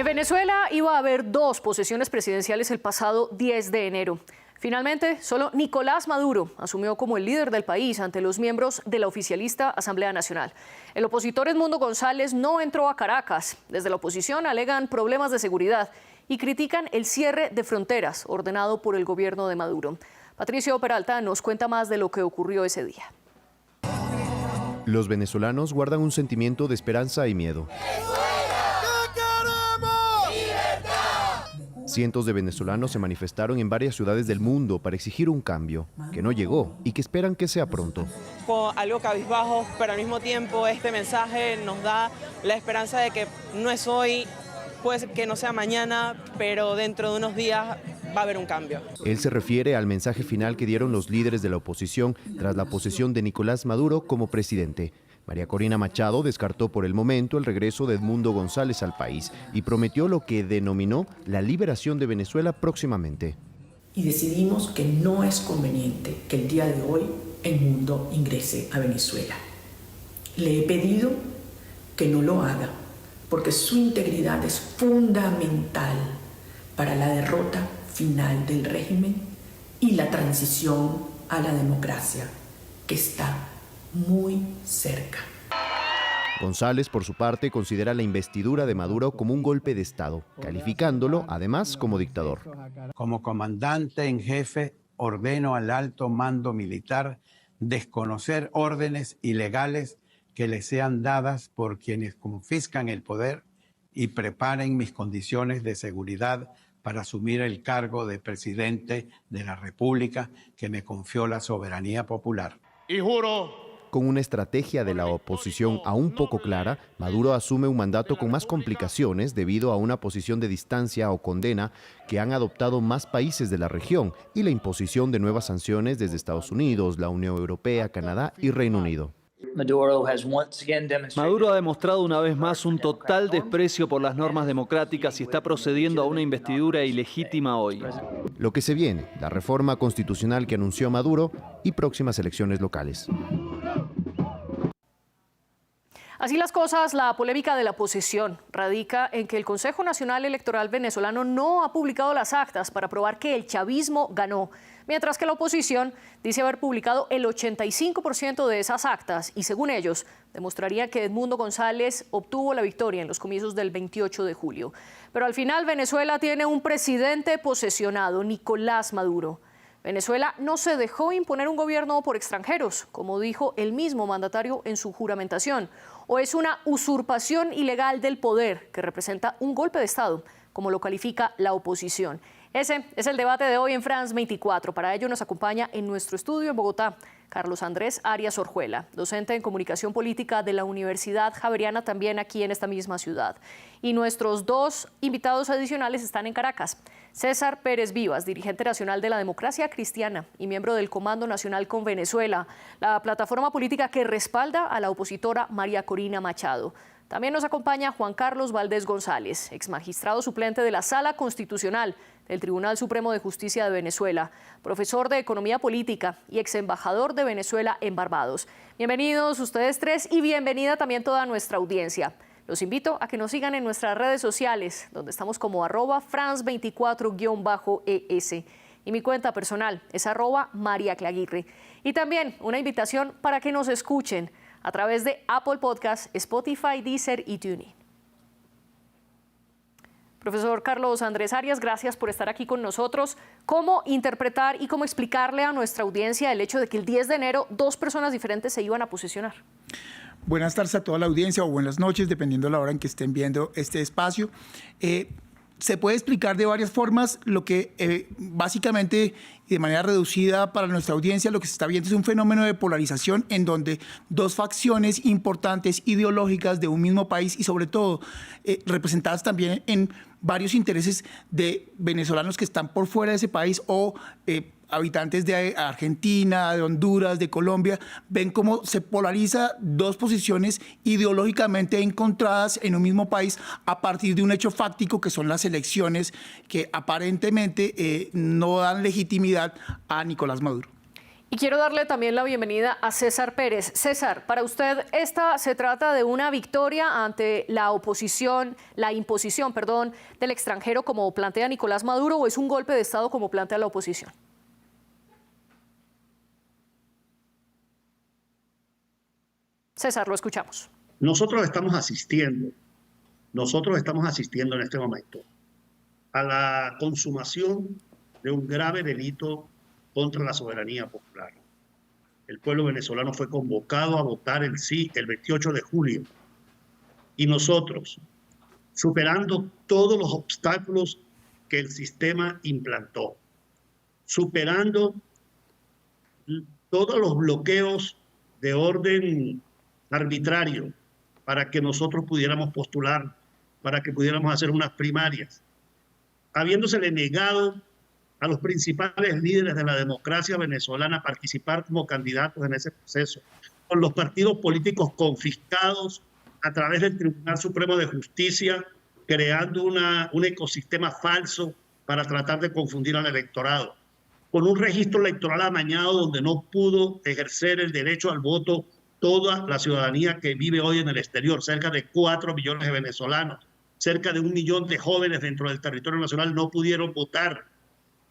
En Venezuela iba a haber dos posesiones presidenciales el pasado 10 de enero. Finalmente, solo Nicolás Maduro asumió como el líder del país ante los miembros de la oficialista Asamblea Nacional. El opositor Edmundo González no entró a Caracas. Desde la oposición alegan problemas de seguridad y critican el cierre de fronteras ordenado por el gobierno de Maduro. Patricio Peralta nos cuenta más de lo que ocurrió ese día. Los venezolanos guardan un sentimiento de esperanza y miedo. Cientos de venezolanos se manifestaron en varias ciudades del mundo para exigir un cambio, que no llegó y que esperan que sea pronto. Con algo cabizbajo, pero al mismo tiempo este mensaje nos da la esperanza de que no es hoy, puede que no sea mañana, pero dentro de unos días va a haber un cambio. Él se refiere al mensaje final que dieron los líderes de la oposición tras la posesión de Nicolás Maduro como presidente. María Corina Machado descartó por el momento el regreso de Edmundo González al país y prometió lo que denominó la liberación de Venezuela próximamente. Y decidimos que no es conveniente que el día de hoy Edmundo ingrese a Venezuela. Le he pedido que no lo haga porque su integridad es fundamental para la derrota final del régimen y la transición a la democracia que está muy cerca. González, por su parte, considera la investidura de Maduro como un golpe de Estado, calificándolo, además, como dictador. Como comandante en jefe, ordeno al alto mando militar desconocer órdenes ilegales que le sean dadas por quienes confiscan el poder y preparen mis condiciones de seguridad para asumir el cargo de presidente de la República que me confió la soberanía popular. Y juro. Con una estrategia de la oposición aún poco clara, Maduro asume un mandato con más complicaciones debido a una posición de distancia o condena que han adoptado más países de la región y la imposición de nuevas sanciones desde Estados Unidos, la Unión Europea, Canadá y Reino Unido. Maduro ha demostrado una vez más un total desprecio por las normas democráticas y está procediendo a una investidura ilegítima hoy. Lo que se viene, la reforma constitucional que anunció Maduro y próximas elecciones locales. Así las cosas, la polémica de la posesión radica en que el Consejo Nacional Electoral venezolano no ha publicado las actas para probar que el chavismo ganó, mientras que la oposición dice haber publicado el 85% de esas actas y, según ellos, demostraría que Edmundo González obtuvo la victoria en los comicios del 28 de julio. Pero al final Venezuela tiene un presidente posesionado, Nicolás Maduro. Venezuela no se dejó imponer un gobierno por extranjeros, como dijo el mismo mandatario en su juramentación, o es una usurpación ilegal del poder que representa un golpe de Estado, como lo califica la oposición. Ese es el debate de hoy en France 24. Para ello nos acompaña en nuestro estudio en Bogotá Carlos Andrés Arias Orjuela, docente en comunicación política de la Universidad Javeriana, también aquí en esta misma ciudad. Y nuestros dos invitados adicionales están en Caracas. César Pérez Vivas, dirigente nacional de la Democracia Cristiana y miembro del Comando Nacional con Venezuela, la plataforma política que respalda a la opositora María Corina Machado. También nos acompaña Juan Carlos Valdés González, exmagistrado suplente de la Sala Constitucional del Tribunal Supremo de Justicia de Venezuela, profesor de Economía Política y exembajador de Venezuela en Barbados. Bienvenidos ustedes tres y bienvenida también toda nuestra audiencia. Los invito a que nos sigan en nuestras redes sociales, donde estamos como @France24_ES. Y mi cuenta personal es @MariaClaguirre. Y también una invitación para que nos escuchen a través de Apple Podcasts, Spotify, Deezer y TuneIn. Profesor Carlos Andrés Arias, gracias por estar aquí con nosotros. ¿Cómo interpretar y cómo explicarle a nuestra audiencia el hecho de que el 10 de enero dos personas diferentes se iban a posesionar? Buenas tardes a toda la audiencia o buenas noches, dependiendo de la hora en que estén viendo este espacio. Se puede explicar de varias formas. Lo que básicamente y de manera reducida para nuestra audiencia lo que se está viendo es un fenómeno de polarización en donde dos facciones importantes ideológicas de un mismo país y sobre todo representadas también en varios intereses de venezolanos que están por fuera de ese país o habitantes de Argentina, de Honduras, de Colombia, ven cómo se polariza dos posiciones ideológicamente encontradas en un mismo país a partir de un hecho fáctico que son las elecciones que aparentemente no dan legitimidad a Nicolás Maduro. Y quiero darle también la bienvenida a César Pérez. César, para usted, ¿esta se trata de una victoria ante la oposición, la imposición, perdón, del extranjero como plantea Nicolás Maduro, o es un golpe de Estado como plantea la oposición? César, lo escuchamos. Nosotros estamos asistiendo en este momento a la consumación de un grave delito contra la soberanía popular. El pueblo venezolano fue convocado a votar el sí el 28 de julio y nosotros, superando todos los obstáculos que el sistema implantó, superando todos los bloqueos de orden arbitrario para que nosotros pudiéramos postular, para que pudiéramos hacer unas primarias, habiéndosele negado a los principales líderes de la democracia venezolana participar como candidatos en ese proceso, con los partidos políticos confiscados a través del Tribunal Supremo de Justicia, creando un ecosistema falso para tratar de confundir al electorado, con un registro electoral amañado donde no pudo ejercer el derecho al voto toda la ciudadanía que vive hoy en el exterior, cerca de 4 millones de venezolanos, cerca de 1 millón de jóvenes dentro del territorio nacional no pudieron votar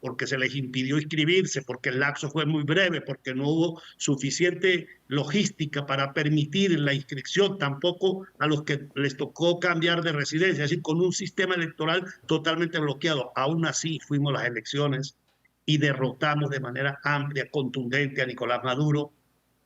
porque se les impidió inscribirse, porque el lapso fue muy breve, porque no hubo suficiente logística para permitir la inscripción, tampoco a los que les tocó cambiar de residencia, es decir, con un sistema electoral totalmente bloqueado. Aún así fuimos a las elecciones y derrotamos de manera amplia, contundente a Nicolás Maduro.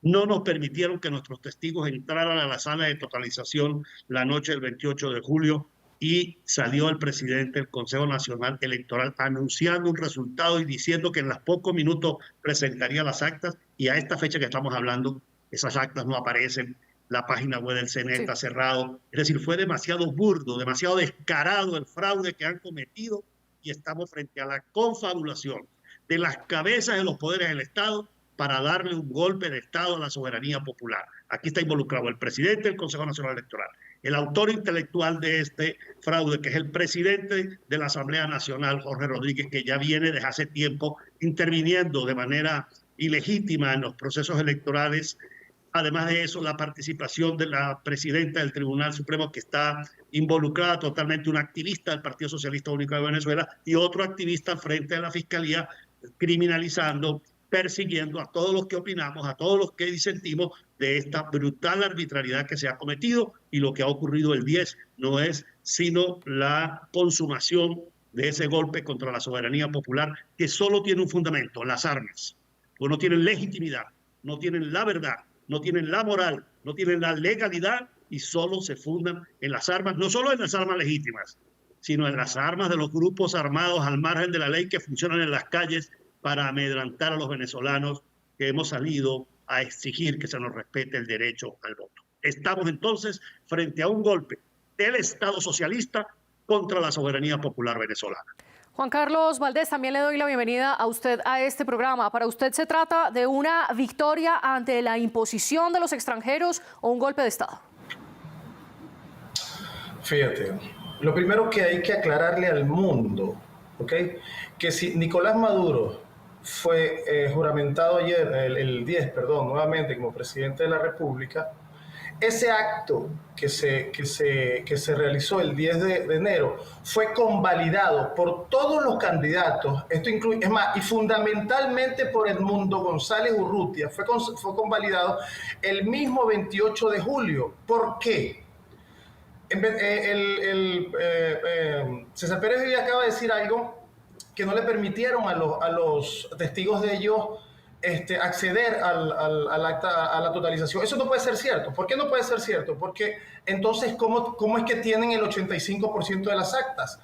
No nos permitieron que nuestros testigos entraran a la sala de totalización la noche del 28 de julio y salió el presidente del Consejo Nacional Electoral anunciando un resultado y diciendo que en los pocos minutos presentaría las actas, y a esta fecha que estamos hablando, esas actas no aparecen, la página web del CNE está cerrado. Es decir, fue demasiado burdo, demasiado descarado el fraude que han cometido y estamos frente a la confabulación de las cabezas de los poderes del Estado para darle un golpe de Estado a la soberanía popular. Aquí está involucrado el presidente del Consejo Nacional Electoral, el autor intelectual de este fraude, que es el presidente de la Asamblea Nacional, Jorge Rodríguez, que ya viene desde hace tiempo interviniendo de manera ilegítima en los procesos electorales. Además de eso, la participación de la presidenta del Tribunal Supremo, que está involucrada totalmente, una activista del Partido Socialista Único de Venezuela y otro activista frente a la Fiscalía, criminalizando, persiguiendo a todos los que opinamos, a todos los que disentimos de esta brutal arbitrariedad que se ha cometido, y lo que ha ocurrido el 10 no es sino la consumación de ese golpe contra la soberanía popular, que solo tiene un fundamento: las armas. Pues no tienen legitimidad, no tienen la verdad, no tienen la moral, no tienen la legalidad, y solo se fundan en las armas, no solo en las armas legítimas, sino en las armas de los grupos armados al margen de la ley que funcionan en las calles para amedrantar a los venezolanos que hemos salido a exigir que se nos respete el derecho al voto. Estamos entonces frente a un golpe del Estado socialista contra la soberanía popular venezolana. Juan Carlos Valdés, también le doy la bienvenida a usted a este programa. ¿Para usted se trata de una victoria ante la imposición de los extranjeros o un golpe de Estado? Fíjate, lo primero que hay que aclararle al mundo, ¿ok?, que si Nicolás Maduro fue juramentado ayer, el 10, nuevamente como presidente de la República, ese acto que se realizó el 10 de enero fue convalidado por todos los candidatos, esto incluye, es más, y fundamentalmente por Edmundo González Urrutia, fue convalidado el mismo 28 de julio. ¿Por qué? César Pérez hoy acaba de decir algo que no le permitieron a los testigos de ellos acceder al acta, a la totalización. Eso no puede ser cierto. ¿Por qué no puede ser cierto? Porque entonces, ¿cómo es que tienen el 85% de las actas?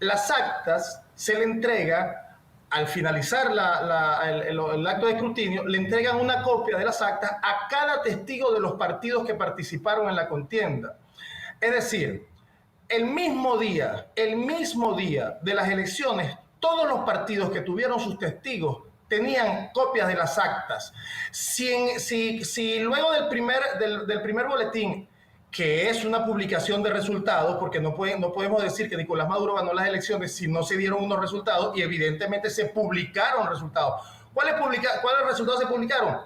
Las actas se le entrega, al finalizar el acto de escrutinio, le entregan una copia de las actas a cada testigo de los partidos que participaron en la contienda. Es decir, el mismo día de las elecciones, todos los partidos que tuvieron sus testigos tenían copias de las actas. Si luego del primer boletín, que es una publicación de resultados, porque no podemos decir que Nicolás Maduro ganó las elecciones si no se dieron unos resultados, y evidentemente se publicaron resultados. ¿Cuáles resultados se publicaron?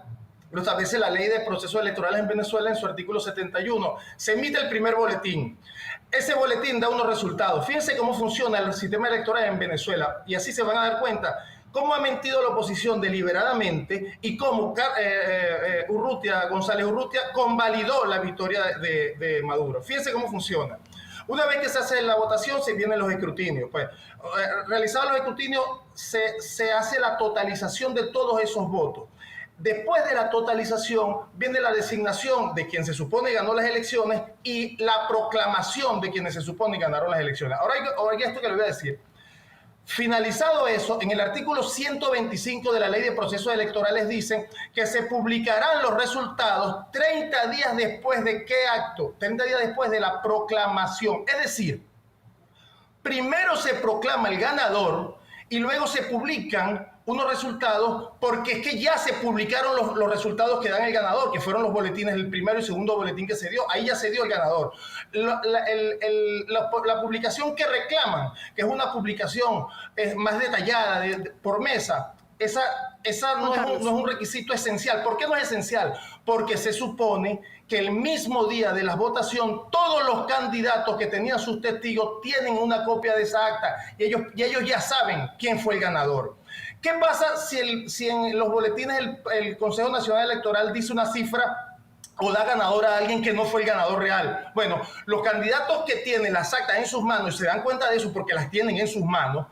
Lo establece la Ley de Procesos Electorales en Venezuela en su artículo 71. Se emite el primer boletín. Ese boletín da unos resultados. Fíjense cómo funciona el sistema electoral en Venezuela y así se van a dar cuenta cómo ha mentido la oposición deliberadamente y cómo González Urrutia convalidó la victoria de Maduro. Fíjense cómo funciona. Una vez que se hace la votación, se vienen los escrutinios. Pues, realizados los escrutinios, se hace la totalización de todos esos votos. Después de la totalización, viene la designación de quien se supone ganó las elecciones y la proclamación de quienes se supone ganaron las elecciones. Ahora hay esto que le voy a decir. Finalizado eso, en el artículo 125 de la Ley de Procesos Electorales dicen que se publicarán los resultados 30 días después de qué acto, 30 días después de la proclamación. Es decir, primero se proclama el ganador y luego se publican unos resultados porque es que ya se publicaron los resultados que dan el ganador, que fueron los boletines, el primero y segundo boletín que se dio, ahí ya se dio el ganador. La publicación que reclaman, que es una publicación más detallada por mesa, esa no es un requisito esencial. ¿Por qué no es esencial? Porque se supone que el mismo día de la votación todos los candidatos que tenían sus testigos tienen una copia de esa acta y ellos ya saben quién fue el ganador. ¿Qué pasa si en los boletines el Consejo Nacional Electoral dice una cifra o da ganador a alguien que no fue el ganador real? Bueno, los candidatos que tienen las actas en sus manos y se dan cuenta de eso porque las tienen en sus manos,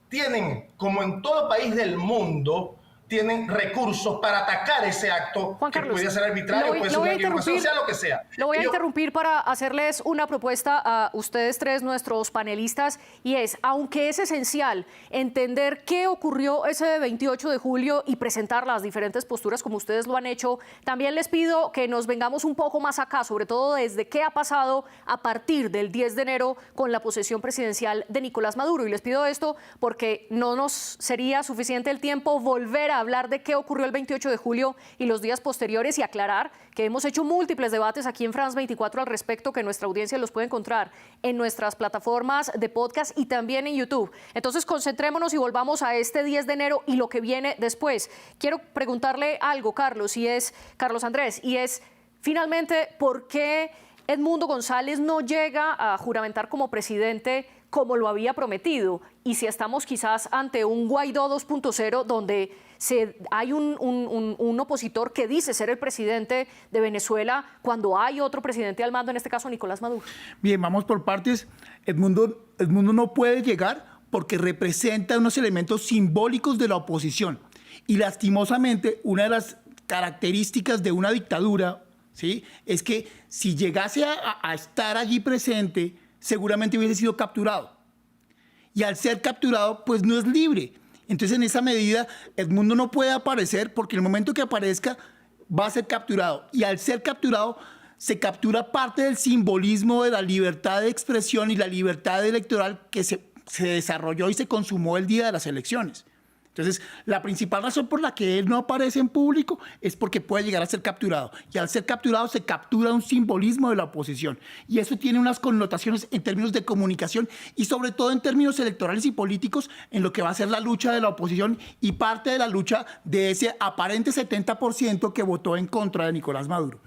tienen, como en todo país del mundo, tienen recursos para atacar ese acto. Juan Carlos, que puede ser arbitrario, puede ser una equivocación, sea lo que sea. Lo voy a interrumpir para hacerles una propuesta a ustedes tres, nuestros panelistas, y es, aunque es esencial entender qué ocurrió ese 28 de julio y presentar las diferentes posturas como ustedes lo han hecho, también les pido que nos vengamos un poco más acá, sobre todo desde qué ha pasado a partir del 10 de enero con la posesión presidencial de Nicolás Maduro. Y les pido esto porque no nos sería suficiente el tiempo volver a hablar de qué ocurrió el 28 de julio y los días posteriores y aclarar que hemos hecho múltiples debates aquí en France 24 al respecto, que nuestra audiencia los puede encontrar en nuestras plataformas de podcast y también en YouTube. Entonces, concentrémonos y volvamos a este 10 de enero y lo que viene después. Quiero preguntarle algo, Carlos Andrés, y es, finalmente, ¿por qué Edmundo González no llega a juramentar como presidente como lo había prometido? Y si estamos quizás ante un Guaidó 2.0 donde hay un opositor que dice ser el presidente de Venezuela cuando hay otro presidente al mando, en este caso Nicolás Maduro. Bien, vamos por partes. Edmundo no puede llegar porque representa unos elementos simbólicos de la oposición. Y lastimosamente, una de las características de una dictadura, ¿sí?, es que si llegase a estar allí presente, seguramente hubiese sido capturado. Y al ser capturado, pues no es libre. Entonces, en esa medida, Edmundo no puede aparecer porque en el momento que aparezca va a ser capturado. Y al ser capturado, se captura parte del simbolismo de la libertad de expresión y la libertad electoral que se desarrolló y se consumó el día de las elecciones. Entonces, la principal razón por la que él no aparece en público es porque puede llegar a ser capturado. Y al ser capturado se captura un simbolismo de la oposición. Y eso tiene unas connotaciones en términos de comunicación y sobre todo en términos electorales y políticos en lo que va a ser la lucha de la oposición y parte de la lucha de ese aparente 70% que votó en contra de Nicolás Maduro.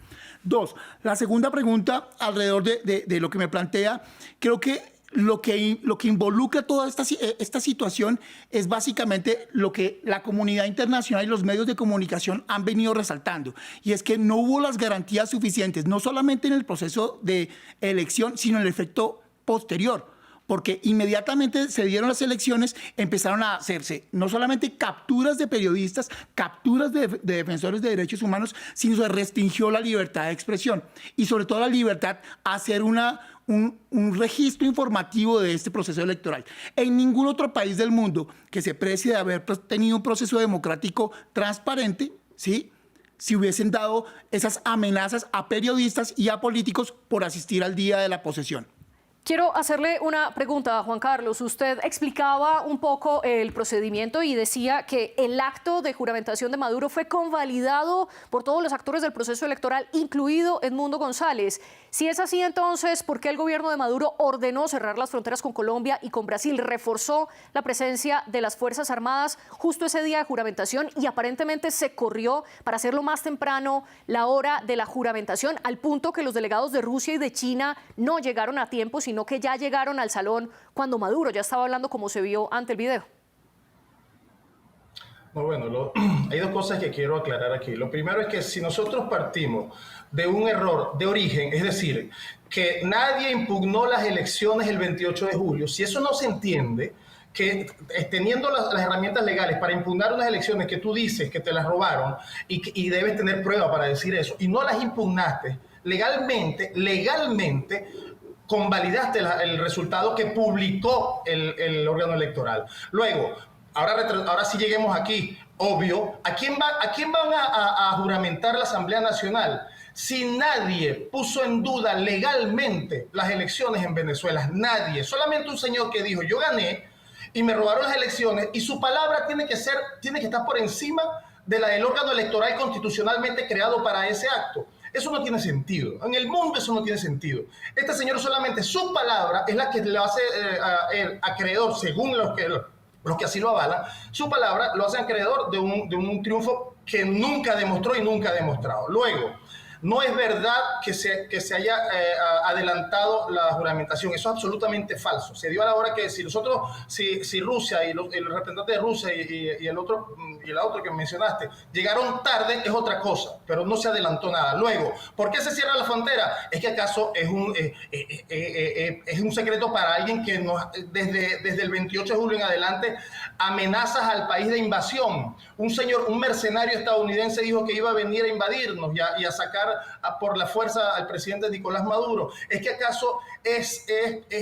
Dos, la segunda pregunta alrededor de lo que me plantea, creo que lo que involucra toda esta situación es básicamente lo que la comunidad internacional y los medios de comunicación han venido resaltando, y es que no hubo las garantías suficientes, no solamente en el proceso de elección, sino en el efecto posterior. Porque inmediatamente se dieron las elecciones, empezaron a hacerse no solamente capturas de periodistas, capturas de defensores de derechos humanos, sino se restringió la libertad de expresión y sobre todo la libertad a hacer un registro informativo de este proceso electoral. En ningún otro país del mundo que se precie de haber tenido un proceso democrático transparente, ¿sí?, si hubiesen dado esas amenazas a periodistas y a políticos por asistir al día de la posesión. Quiero hacerle una pregunta a Juan Carlos. Usted explicaba un poco el procedimiento y decía que el acto de juramentación de Maduro fue convalidado por todos los actores del proceso electoral, incluido Edmundo González. Si es así, entonces, ¿por qué el gobierno de Maduro ordenó cerrar las fronteras con Colombia y con Brasil? Reforzó la presencia de las Fuerzas Armadas justo ese día de juramentación y aparentemente se corrió para hacerlo más temprano la hora de la juramentación, al punto que los delegados de Rusia y de China no llegaron a tiempo, sino que ya llegaron al salón cuando Maduro ya estaba hablando, como se vio ante el video. Bueno, hay dos cosas que quiero aclarar aquí. Lo primero es que si nosotros partimos de un error de origen, es decir, que nadie impugnó las elecciones el 28 de julio, si eso no se entiende, que teniendo las herramientas legales para impugnar unas elecciones que tú dices que te las robaron y debes tener prueba para decir eso, y no las impugnaste legalmente, convalidaste el resultado que publicó el órgano electoral. Luego, ahora sí lleguemos aquí, obvio, ¿a quién van a juramentar la Asamblea Nacional? Si nadie puso en duda legalmente las elecciones en Venezuela, nadie, solamente un señor que dijo, yo gané y me robaron las elecciones, y su palabra tiene que estar por encima de la del órgano electoral constitucionalmente creado para ese acto. Eso no tiene sentido. En el mundo eso no tiene sentido. Este señor solamente su palabra es la que le hace acreedor, según los que así lo avalan, su palabra lo hace acreedor de un triunfo que nunca demostró y nunca ha demostrado. Luego, no es verdad que se haya adelantado la juramentación. Eso es absolutamente falso. Se dio a la hora que si Rusia y el representante de Rusia y la otra que mencionaste llegaron tarde, es otra cosa, pero no se adelantó nada. Luego, ¿por qué se cierra la frontera? ¿Es que acaso es un secreto para alguien que desde el 28 de julio en adelante amenazas al país de invasión? Un mercenario estadounidense dijo que iba a venir a invadirnos y a sacar por la fuerza al presidente Nicolás Maduro. ¿Es que acaso es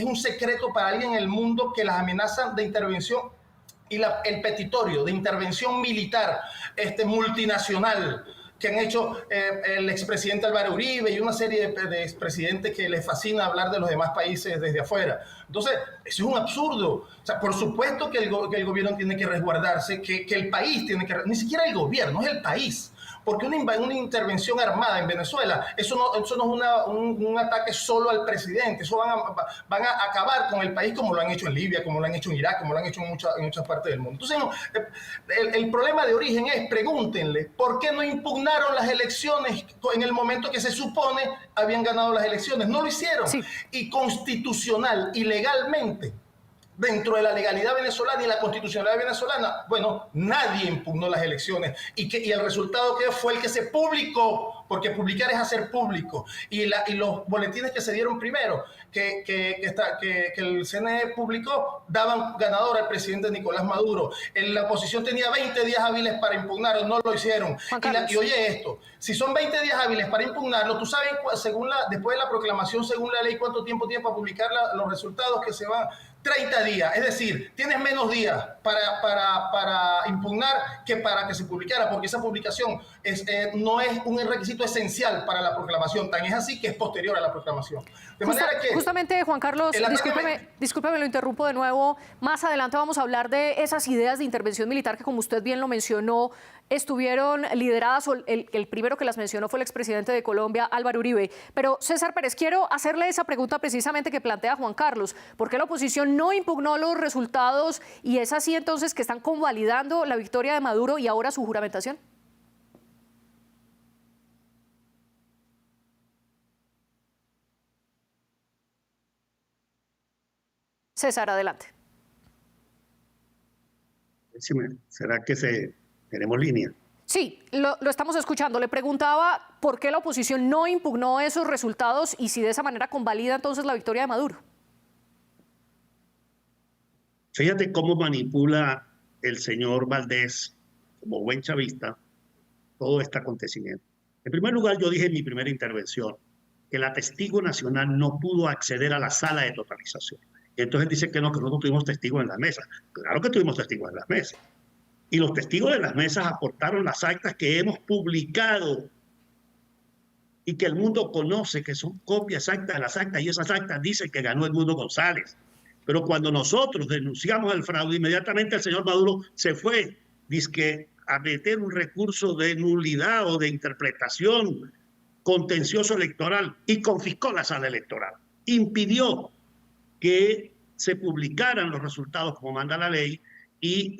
un secreto para alguien en el mundo que las amenazas de intervención y el petitorio de intervención militar multinacional que han hecho el expresidente Álvaro Uribe y una serie de expresidentes que les fascina hablar de los demás países desde afuera? Entonces, eso es un absurdo. O sea, por supuesto que el gobierno tiene que resguardarse, que el país tiene que... Ni siquiera el gobierno, es el país. Porque una intervención armada en Venezuela, eso no es un ataque solo al presidente. Eso van a acabar con el país como lo han hecho en Libia, como lo han hecho en Irak, como lo han hecho en muchas partes del mundo. Entonces, el problema de origen es, pregúntenle, ¿por qué no impugnaron las elecciones en el momento que se supone habían ganado las elecciones? No lo hicieron. Sí. Y constitucional y legalmente, dentro de la legalidad venezolana y la constitucionalidad venezolana, bueno, nadie impugnó las elecciones y el resultado que fue el que se publicó, porque publicar es hacer público, y los boletines que se dieron primero, que el CNE publicó, daban ganador al presidente Nicolás Maduro. La oposición tenía 20 días hábiles para impugnarlo, no lo hicieron. Y oye esto, si son 20 días hábiles para impugnarlo, tú sabes, después de la proclamación, según la ley, cuánto tiempo tiene para publicar los resultados que se van. 30 días, es decir, tienes menos días para impugnar que para que se publicara, porque esa publicación no es un requisito esencial para la proclamación, tan es así que es posterior a la proclamación. De manera que, justamente, Juan Carlos, discúlpeme, lo interrumpo de nuevo. Más adelante vamos a hablar de esas ideas de intervención militar que, como usted bien lo mencionó, estuvieron lideradas, o el primero que las mencionó fue el expresidente de Colombia, Álvaro Uribe. Pero, César Pérez, quiero hacerle esa pregunta precisamente que plantea Juan Carlos. ¿Por qué la oposición no impugnó los resultados y es así entonces que están convalidando la victoria de Maduro y ahora su juramentación? César, adelante. ¿Será que tenemos línea? Sí, lo estamos escuchando. Le preguntaba por qué la oposición no impugnó esos resultados y si de esa manera convalida entonces la victoria de Maduro. Fíjate cómo manipula el señor Valdés, como buen chavista, todo este acontecimiento. En primer lugar, yo dije en mi primera intervención que la testigo nacional no pudo acceder a la sala de totalización. Y entonces dice que nosotros tuvimos testigos en las mesas. Claro que tuvimos testigos en las mesas. Y los testigos de las mesas aportaron las actas que hemos publicado y que el mundo conoce, que son copias exactas de las actas, y esas actas dicen que ganó Edmundo González. Pero cuando nosotros denunciamos el fraude, inmediatamente el señor Maduro se fue, dizque a meter un recurso de nulidad o de interpretación contencioso electoral y confiscó la sala electoral. Impidió que se publicaran los resultados como manda la ley y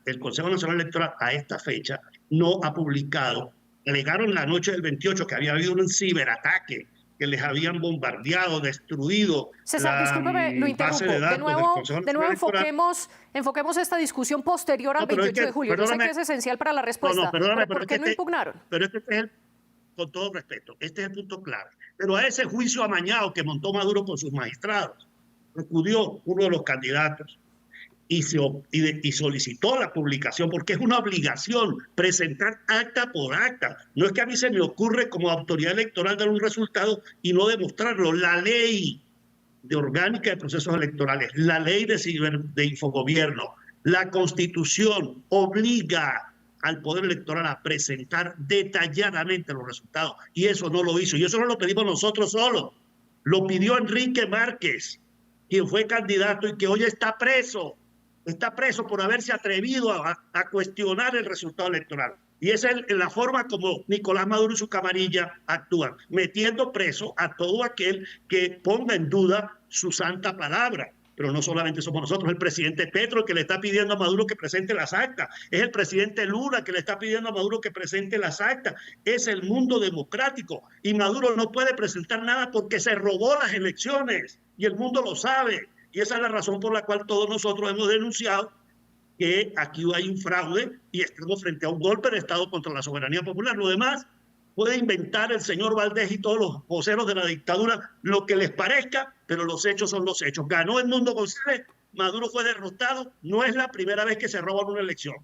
el Consejo Nacional Electoral a esta fecha no ha publicado. Alegaron la noche del 28 que había habido un ciberataque, que les habían bombardeado, destruido. César, discúlpeme, lo interrumpo. De nuevo enfoquemos esta discusión posterior al 28 de julio. Yo sé que es esencial para la respuesta. Perdóname, ¿Por qué no impugnaron? Pero este es con todo respeto, este es el punto clave. Pero a ese juicio amañado que montó Maduro con sus magistrados, acudió uno de los candidatos y solicitó la publicación, porque es una obligación presentar acta por acta. No es que a mí se me ocurre como autoridad electoral dar un resultado y no demostrarlo. La ley de orgánica de procesos electorales, la ley de infogobierno, la Constitución obliga al Poder Electoral a presentar detalladamente los resultados. Y eso no lo hizo. Y eso no lo pedimos nosotros solos. Lo pidió Enrique Márquez, quien fue candidato y que hoy está preso. Está preso por haberse atrevido a cuestionar el resultado electoral. Y esa es la forma como Nicolás Maduro y su camarilla actúan, metiendo preso a todo aquel que ponga en duda su santa palabra. Pero no solamente somos nosotros, el presidente Petro que le está pidiendo a Maduro que presente las actas, es el presidente Lula que le está pidiendo a Maduro que presente las actas, es el mundo democrático. Y Maduro no puede presentar nada porque se robó las elecciones y el mundo lo sabe. Y esa es la razón por la cual todos nosotros hemos denunciado que aquí hay un fraude y estamos frente a un golpe de Estado contra la soberanía popular. Lo demás puede inventar el señor Valdés y todos los voceros de la dictadura lo que les parezca, pero los hechos son los hechos. Ganó Edmundo González, Maduro fue derrotado. No es la primera vez que se roban una elección.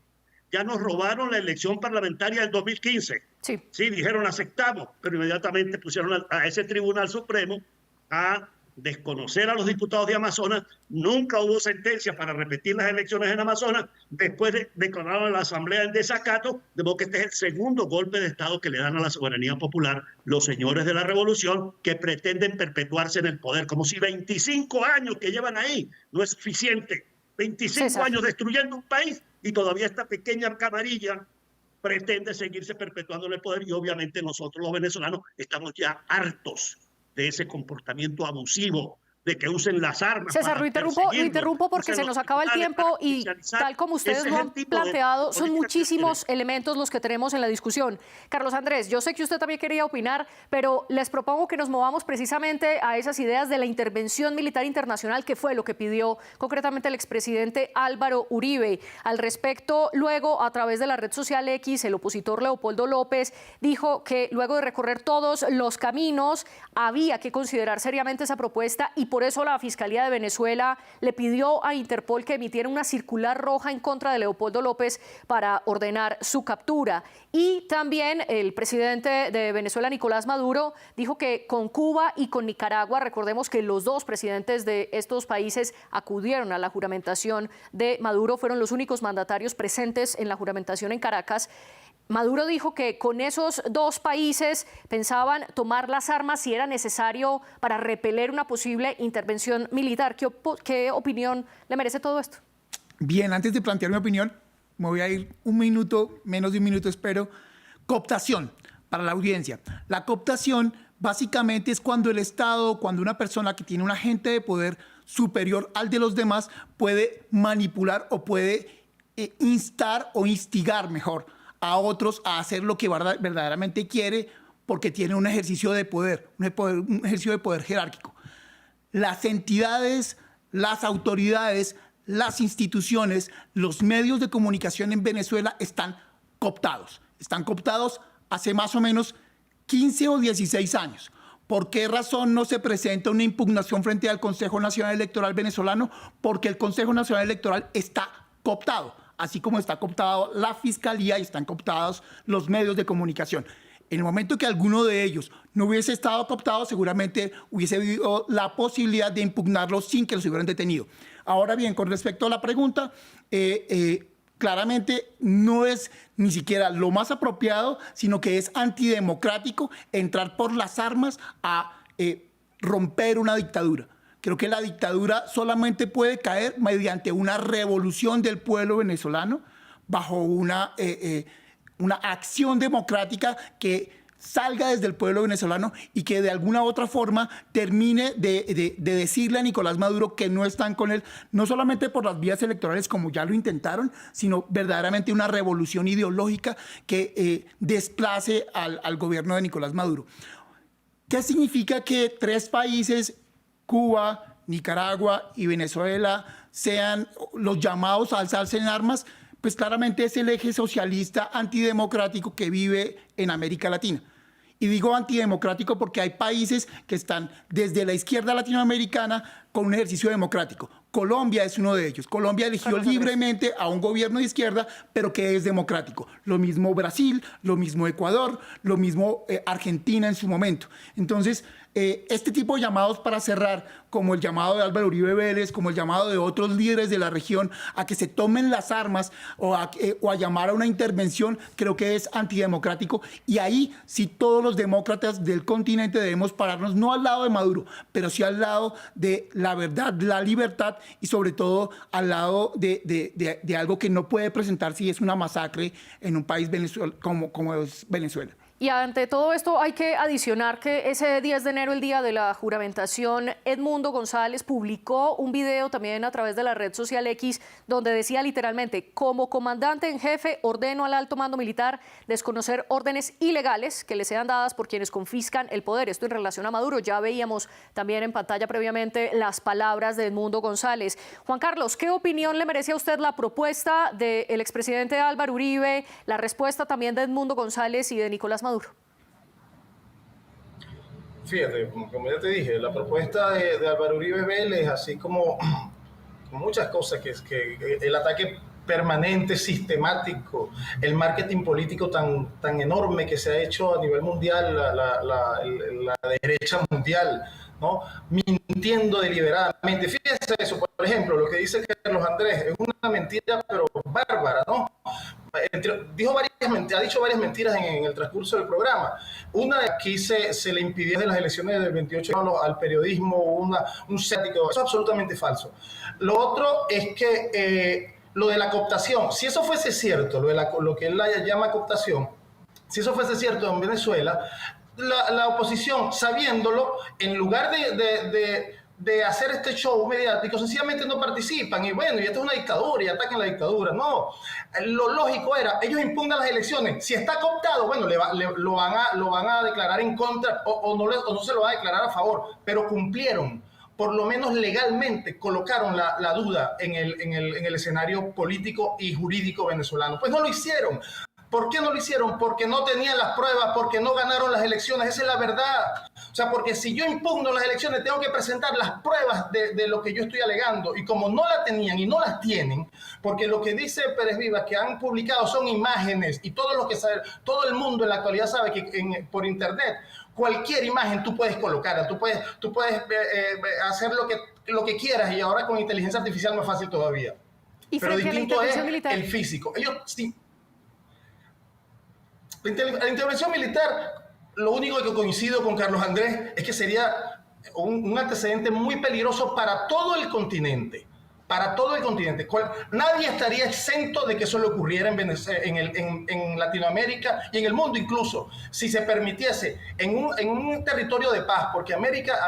Ya nos robaron la elección parlamentaria del 2015. Sí, dijeron aceptamos, pero inmediatamente pusieron a ese Tribunal Supremo a desconocer a los diputados de Amazonas. Nunca hubo sentencia para repetir las elecciones en Amazonas. Después declararon a la Asamblea en desacato, de modo que este es el segundo golpe de Estado que le dan a la soberanía popular los señores de la revolución, que pretenden perpetuarse en el poder, como si 25 años que llevan ahí no es suficiente. 25 años destruyendo un país y todavía esta pequeña camarilla pretende seguirse perpetuando en el poder, y obviamente nosotros los venezolanos estamos ya hartos de ese comportamiento abusivo, de que usen las armas. César, lo interrumpo porque se nos acaba el tiempo y tal como ustedes lo han planteado, son muchísimos elementos los que tenemos en la discusión. Carlos Andrés, yo sé que usted también quería opinar, pero les propongo que nos movamos precisamente a esas ideas de la intervención militar internacional, que fue lo que pidió concretamente el expresidente Álvaro Uribe. Al respecto, luego, a través de la red social X, el opositor Leopoldo López dijo que luego de recorrer todos los caminos, había que considerar seriamente esa propuesta, y por eso la Fiscalía de Venezuela le pidió a Interpol que emitiera una circular roja en contra de Leopoldo López para ordenar su captura. Y también el presidente de Venezuela, Nicolás Maduro, dijo que con Cuba y con Nicaragua, recordemos que los dos presidentes de estos países acudieron a la juramentación de Maduro, fueron los únicos mandatarios presentes en la juramentación en Caracas. Maduro dijo que con esos dos países pensaban tomar las armas si era necesario para repeler una posible intervención militar. ¿Qué opinión le merece todo esto? Bien, antes de plantear mi opinión, me voy a ir un minuto, menos de un minuto espero. Cooptación, para la audiencia. La cooptación básicamente es cuando el Estado, cuando una persona que tiene un agente de poder superior al de los demás puede manipular o puede instar o instigar mejor a otros a hacer lo que verdaderamente quiere, porque tiene un ejercicio de poder, un ejercicio de poder jerárquico. Las entidades, las autoridades, las instituciones, los medios de comunicación en Venezuela están cooptados. Están cooptados hace más o menos 15 o 16 años. ¿Por qué razón no se presenta una impugnación frente al Consejo Nacional Electoral venezolano? Porque el Consejo Nacional Electoral está cooptado, así como está cooptado la Fiscalía y están cooptados los medios de comunicación. En el momento que alguno de ellos no hubiese estado cooptado, seguramente hubiese habido la posibilidad de impugnarlos sin que los hubieran detenido. Ahora bien, con respecto a la pregunta, creo claramente no es ni siquiera lo más apropiado, sino que es antidemocrático entrar por las armas a romper una dictadura. Creo que la dictadura solamente puede caer mediante una revolución del pueblo venezolano bajo una acción democrática que salga desde el pueblo venezolano y que de alguna u otra forma termine de decirle a Nicolás Maduro que no están con él, no solamente por las vías electorales como ya lo intentaron, sino verdaderamente una revolución ideológica que desplace al gobierno de Nicolás Maduro. ¿Qué significa que 3 países, Cuba, Nicaragua y Venezuela, sean los llamados a alzarse en armas? Pues claramente es el eje socialista antidemocrático que vive en América Latina. Y digo antidemocrático porque hay países que están desde la izquierda latinoamericana con un ejercicio democrático. Colombia es uno de ellos. Colombia eligió libremente a un gobierno de izquierda, pero que es democrático. Lo mismo Brasil, lo mismo Ecuador, lo mismo Argentina en su momento. Entonces, este tipo de llamados para cerrar, como el llamado de Álvaro Uribe Vélez, como el llamado de otros líderes de la región a que se tomen las armas o a llamar a una intervención, creo que es antidemocrático. Y ahí sí todos los demócratas del continente debemos pararnos, no al lado de Maduro, pero sí al lado de la verdad, la libertad y sobre todo al lado de algo que no puede presentarse y es una masacre en un país como es Venezuela. Y ante todo esto hay que adicionar que ese 10 de enero, el día de la juramentación, Edmundo González publicó un video también a través de la red social X donde decía literalmente: como comandante en jefe ordeno al alto mando militar desconocer órdenes ilegales que le sean dadas por quienes confiscan el poder. Esto en relación a Maduro. Ya veíamos también en pantalla previamente las palabras de Edmundo González. Juan Carlos, ¿qué opinión le merece a usted la propuesta del expresidente Álvaro Uribe, la respuesta también de Edmundo González y de Nicolás Maduro? Fíjate, como ya te dije, la propuesta de Álvaro Uribe Vélez, así como muchas cosas, que el ataque permanente, sistemático, el marketing político tan enorme que se ha hecho a nivel mundial, la derecha mundial, ¿no? Mintiendo deliberadamente. Fíjense eso, por ejemplo, lo que dice Carlos Andrés, es una mentira pero bárbara, ¿no? Ha dicho varias mentiras en el transcurso del programa. Una, aquí se le impidió de las elecciones del 28 al periodismo un cético. Eso es absolutamente falso. Lo otro es que lo de la cooptación, si eso fuese cierto, lo que él llama cooptación, si eso fuese cierto en Venezuela, la oposición, sabiéndolo, en lugar de hacer este show mediático, sencillamente no participan. Y bueno, y esto es una dictadura y atacan la dictadura. No, lo lógico era, ellos impugnan las elecciones. Si está cooptado, bueno, lo van a declarar en contra o no se lo van a declarar a favor, pero cumplieron. Por lo menos legalmente colocaron la duda en el escenario político y jurídico venezolano. Pues no lo hicieron. ¿Por qué no lo hicieron? Porque no tenían las pruebas, porque no ganaron las elecciones. Esa es la verdad. O sea, porque si yo impugno las elecciones, tengo que presentar las pruebas de lo que yo estoy alegando. Y como no la tenían y no las tienen, porque lo que dice Pérez Vivas que han publicado son imágenes, y todo el mundo en la actualidad sabe que por internet cualquier imagen tú puedes colocar, tú puedes hacer lo que quieras, y ahora con inteligencia artificial más fácil todavía. Pero distinto es el físico. Ellos sí. La intervención militar, lo único que coincido con Carlos Andrés es que sería un antecedente muy peligroso para todo el continente. Para todo el continente. Nadie estaría exento de que eso le ocurriera en Latinoamérica y en el mundo incluso, si se permitiese en un territorio de paz, porque América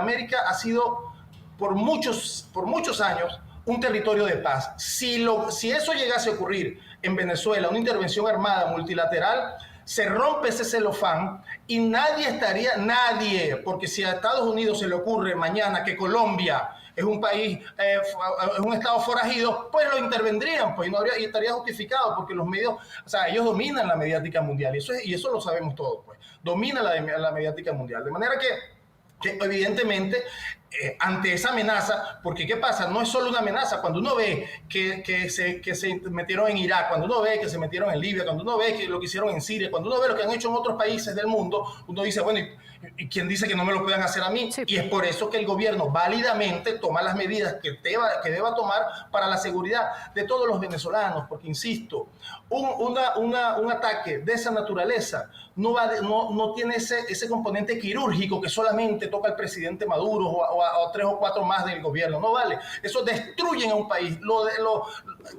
ha sido por muchos años un territorio de paz. Si eso llegase a ocurrir en Venezuela, una intervención armada multilateral, se rompe ese celofán y nadie, porque si a Estados Unidos se le ocurre mañana que Colombia es un país, es un estado forajido, pues lo intervendrían, pues, y estaría justificado, porque los medios, o sea, ellos dominan la mediática mundial, y eso lo sabemos todos, pues, dominan la mediática mundial, de manera que evidentemente ante esa amenaza, porque ¿qué pasa? No es solo una amenaza. Cuando uno ve que se metieron en Irak, cuando uno ve que se metieron en Libia, cuando uno ve que lo que hicieron en Siria, cuando uno ve lo que han hecho en otros países del mundo, uno dice, bueno, ¿y quién dice que no me lo puedan hacer a mí? Sí. Y es por eso que el gobierno válidamente toma las medidas que deba tomar para la seguridad de todos los venezolanos, porque insisto, un ataque de esa naturaleza no tiene ese componente quirúrgico que solamente toca al presidente Maduro o a 3 o 4 más del gobierno. No vale. Eso destruyen a un país.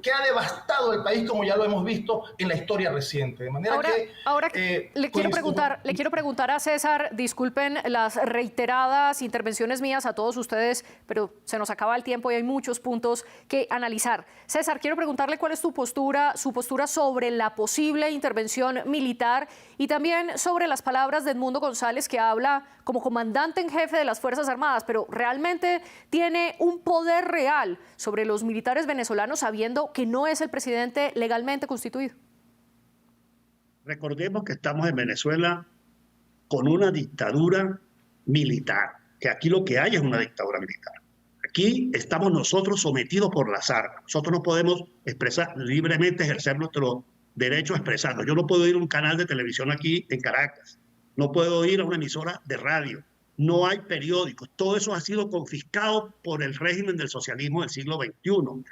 Que ha devastado el país, como ya lo hemos visto en la historia reciente. De manera ahora le quiero preguntar a César, disculpen las reiteradas intervenciones mías a todos ustedes, pero se nos acaba el tiempo y hay muchos puntos que analizar. César, quiero preguntarle cuál es su postura sobre la posible intervención militar y también sobre las palabras de Edmundo González, que habla como comandante en jefe de las Fuerzas Armadas, pero realmente tiene un poder real sobre los militares venezolanos sabiendo que no es el presidente legalmente constituido. Recordemos que estamos en Venezuela con una dictadura militar, que aquí lo que hay es una dictadura militar. Aquí estamos nosotros sometidos por las armas. Nosotros no podemos libremente ejercer nuestro derecho a expresarnos. Yo no puedo ir a un canal de televisión aquí en Caracas. No puedo ir a una emisora de radio. No hay periódicos. Todo eso ha sido confiscado por el régimen del socialismo del siglo XXI.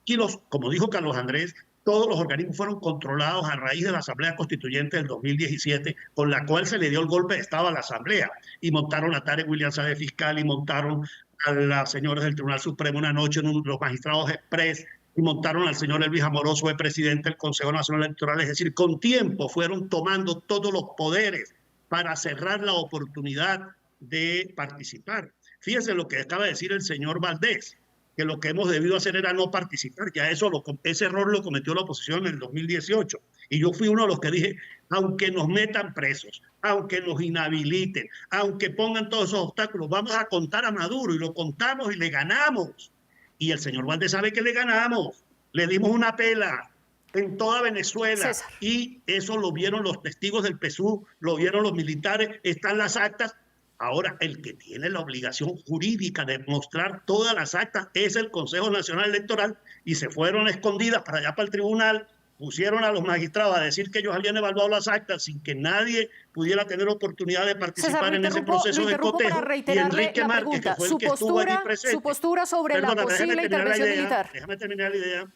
Y como dijo Carlos Andrés, todos los organismos fueron controlados a raíz de la Asamblea Constituyente del 2017, con la cual se le dio el golpe de Estado a la Asamblea. Y montaron a Tarek William Saab de fiscal, y montaron a las señoras del Tribunal Supremo una noche en los magistrados express, y montaron al señor Elvis Amoroso de presidente del Consejo Nacional Electoral. Es decir, con tiempo fueron tomando todos los poderes para cerrar la oportunidad de participar. Fíjense lo que acaba de decir el señor Valdés, que lo que hemos debido hacer era no participar. Ya ese error lo cometió la oposición en el 2018. Y yo fui uno de los que dije, aunque nos metan presos, aunque nos inhabiliten, aunque pongan todos esos obstáculos, vamos a contar a Maduro, y lo contamos y le ganamos. Y el señor Valdés sabe que le ganamos. Le dimos una pela en toda Venezuela. César. Y eso lo vieron los testigos del PSUV, lo vieron los militares, están las actas. Ahora, el que tiene la obligación jurídica de mostrar todas las actas es el Consejo Nacional Electoral, y se fueron escondidas para allá, para el tribunal, pusieron a los magistrados a decir que ellos habían evaluado las actas sin que nadie pudiera tener oportunidad de participar César, en ese proceso de cotejo. Y Enrique Márquez, que fue el que estuvo allí presente. Su postura sobre la posible intervención militar. Déjame terminar la idea.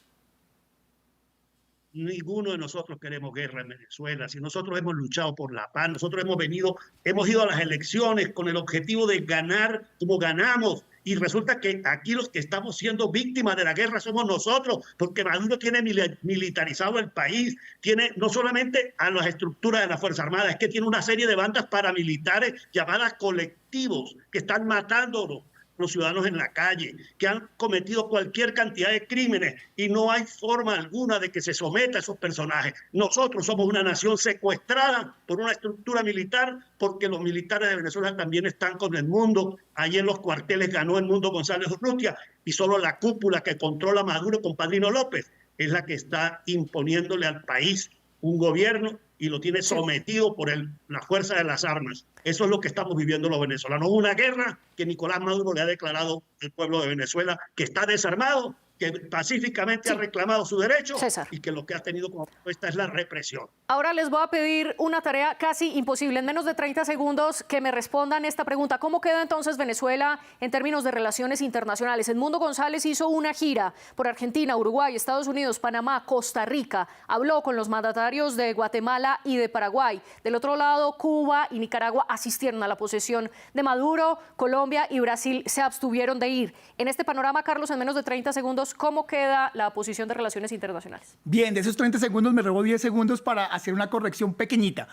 Ninguno de nosotros queremos guerra en Venezuela. Si nosotros hemos luchado por la paz, nosotros hemos ido a las elecciones con el objetivo de ganar como ganamos. Y resulta que aquí los que estamos siendo víctimas de la guerra somos nosotros, porque Maduro tiene militarizado el país, tiene no solamente a las estructuras de la Fuerza Armada, es que tiene una serie de bandas paramilitares llamadas colectivos que están matándonos los ciudadanos en la calle, que han cometido cualquier cantidad de crímenes, y no hay forma alguna de que se someta a esos personajes. Nosotros somos una nación secuestrada por una estructura militar, porque los militares de Venezuela también están con el mundo. Allí en los cuarteles ganó el Mundo González Urrutia, y solo la cúpula que controla Maduro con Padrino López es la que está imponiéndole al país un gobierno y lo tiene sometido por la fuerza de las armas. Eso es lo que estamos viviendo los venezolanos. Una guerra que Nicolás Maduro le ha declarado al pueblo de Venezuela, que está desarmado, que pacíficamente ha reclamado su derecho, César, y que lo que ha tenido como respuesta es la represión. Ahora les voy a pedir una tarea casi imposible, en menos de 30 segundos, que me respondan esta pregunta. ¿Cómo queda entonces Venezuela en términos de relaciones internacionales? Edmundo González hizo una gira por Argentina, Uruguay, Estados Unidos, Panamá, Costa Rica. Habló con los mandatarios de Guatemala y de Paraguay. Del otro lado, Cuba y Nicaragua asistieron a la posesión de Maduro. Colombia y Brasil se abstuvieron de ir. En este panorama, Carlos, en menos de 30 segundos, ¿cómo queda la posición de relaciones internacionales? Bien, de esos 30 segundos me robo 10 segundos para hacer una corrección pequeñita.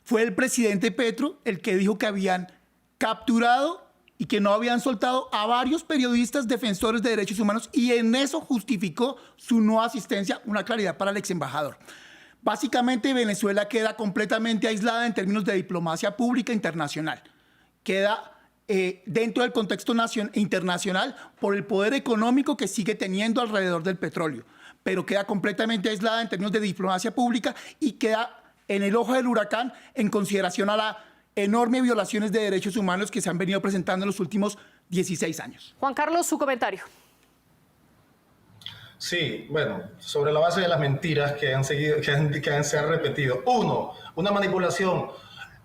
Fue el presidente Petro el que dijo que habían capturado y que no habían soltado a varios periodistas defensores de derechos humanos, y en eso justificó su no asistencia, una claridad para el ex embajador. Básicamente, Venezuela queda completamente aislada en términos de diplomacia pública internacional. Queda dentro del contexto internacional por el poder económico que sigue teniendo alrededor del petróleo, pero queda completamente aislada en términos de diplomacia pública y queda en el ojo del huracán en consideración a las enormes violaciones de derechos humanos que se han venido presentando en los últimos 16 años. Juan Carlos, su comentario. Sí, bueno, sobre la base de las mentiras que han seguido, se han repetido. Uno, una manipulación.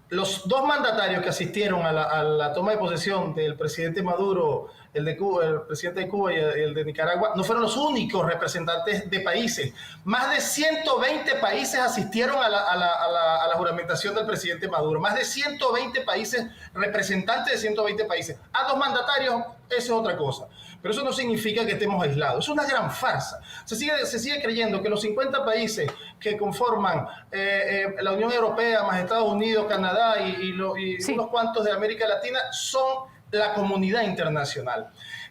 Los dos mandatarios que asistieron a la toma de posesión del presidente Maduro, el de Cuba, el presidente de Cuba y el de Nicaragua, no fueron los únicos representantes de países. Más de 120 países asistieron a la juramentación del presidente Maduro. Más de 120 países, representantes de 120 países. A dos mandatarios, eso es otra cosa. Pero eso no significa que estemos aislados. Es una gran farsa. Se sigue creyendo que los 50 países que conforman la Unión Europea, más Estados Unidos, Canadá y unos cuantos de América Latina son la comunidad internacional.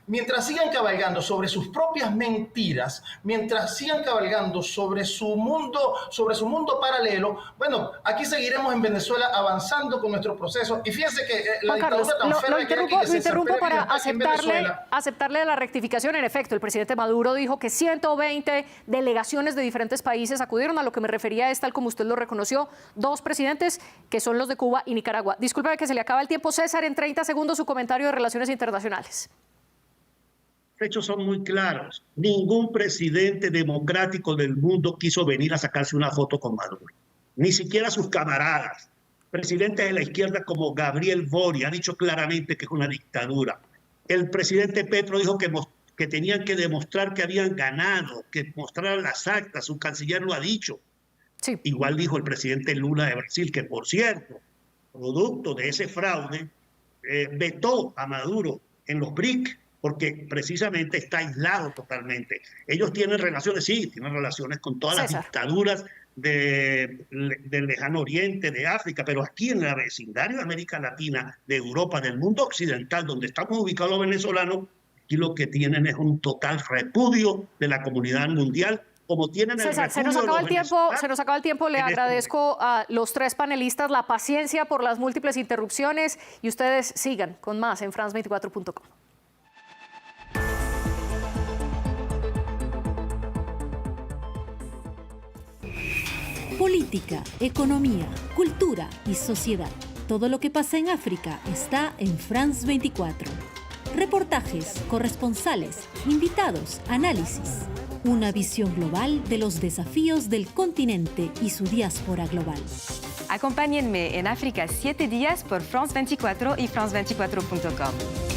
Mientras sigan cabalgando sobre sus propias mentiras, mientras sigan cabalgando sobre su mundo paralelo, bueno, aquí seguiremos en Venezuela avanzando con nuestro proceso. Y fíjense que la Carlos, dictadura tan férrea que hay aquí, que lo interrumpo para Venezuela, aceptarle la rectificación. En efecto, el presidente Maduro dijo que 120 delegaciones de diferentes países acudieron. A lo que me refería es, tal como usted lo reconoció, dos presidentes que son los de Cuba y Nicaragua. Discúlpeme que se le acaba el tiempo. César, en 30 segundos su comentario de relaciones internacionales. Los hechos son muy claros. Ningún presidente democrático del mundo quiso venir a sacarse una foto con Maduro. Ni siquiera sus camaradas. Presidentes de la izquierda como Gabriel Boric han dicho claramente que es una dictadura. El presidente Petro dijo que tenían que demostrar que habían ganado, que mostraran las actas. Su canciller lo ha dicho. Sí. Igual dijo el presidente Lula de Brasil, que por cierto, producto de ese fraude, vetó a Maduro en los BRIC, porque precisamente está aislado totalmente. Ellos tienen relaciones, sí, tienen relaciones con todas las dictaduras del lejano oriente, de África, pero aquí en el vecindario de América Latina, de Europa, del mundo occidental, donde estamos ubicados los venezolanos, aquí lo que tienen es un total repudio de la comunidad mundial, como tienen el César, se nos acaba el tiempo. Le agradezco a los tres panelistas la paciencia por las múltiples interrupciones y ustedes sigan con más en France24.com. Política, economía, cultura y sociedad. Todo lo que pasa en África está en France 24. Reportajes, corresponsales, invitados, análisis. Una visión global de los desafíos del continente y su diáspora global. Acompáñenme en África 7 días por France 24 y France24.com.